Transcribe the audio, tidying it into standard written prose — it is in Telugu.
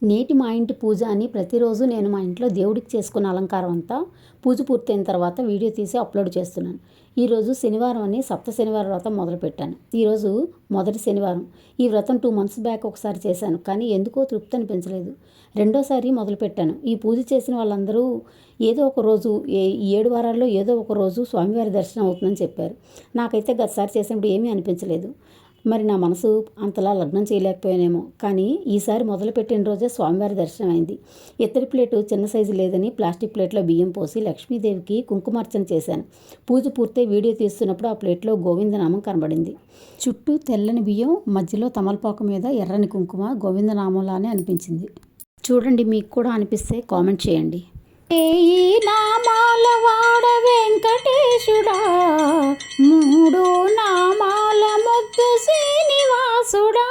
నేటి మా ఇంటి పూజ అని ప్రతిరోజు నేను మా ఇంట్లో దేవుడికి చేసుకున్న అలంకారం అంతా పూజ పూర్తయిన తర్వాత వీడియో తీసి అప్లోడ్ చేస్తున్నాను. ఈరోజు శనివారం అని సప్త శనివారం వ్రతం మొదలుపెట్టాను. ఈరోజు మొదటి శనివారం. ఈ వ్రతం 2 months బ్యాక్ ఒకసారి చేశాను, కానీ ఎందుకో తృప్తి అనిపించలేదు. రెండోసారి మొదలుపెట్టాను. ఈ పూజ చేసిన వాళ్ళందరూ ఏదో ఒక రోజు 7 వారాల్లో ఏదో ఒక రోజు స్వామివారి దర్శనం అవుతుందని చెప్పారు. నాకైతే గతసారి చేసినప్పుడు ఏమీ అనిపించలేదు. మరి నా మనసు అంతలా లగ్నం చేయలేకపోయానేమో, కానీ ఈసారి మొదలుపెట్టిన రోజే స్వామివారి దర్శనం అయింది. ఇత్తడి ప్లేటు చిన్న సైజు లేదని ప్లాస్టిక్ ప్లేట్లో బియ్యం పోసి లక్ష్మీదేవికి కుంకుమార్చన చేశాను. పూజ పూర్తయి వీడియో తీస్తున్నప్పుడు ఆ ప్లేట్లో గోవిందనామం కనబడింది. చుట్టూ తెల్లని బియ్యం, మధ్యలో తమలపాకు మీద ఎర్రని కుంకుమ గోవిందనామంలానే అనిపించింది. చూడండి, మీకు కూడా అనిపిస్తే కామెంట్ చేయండి. ఈ నామాల వాడ వెంకటేశుడా, 3 నామాల ముద్దు శ్రీనివాసుడా.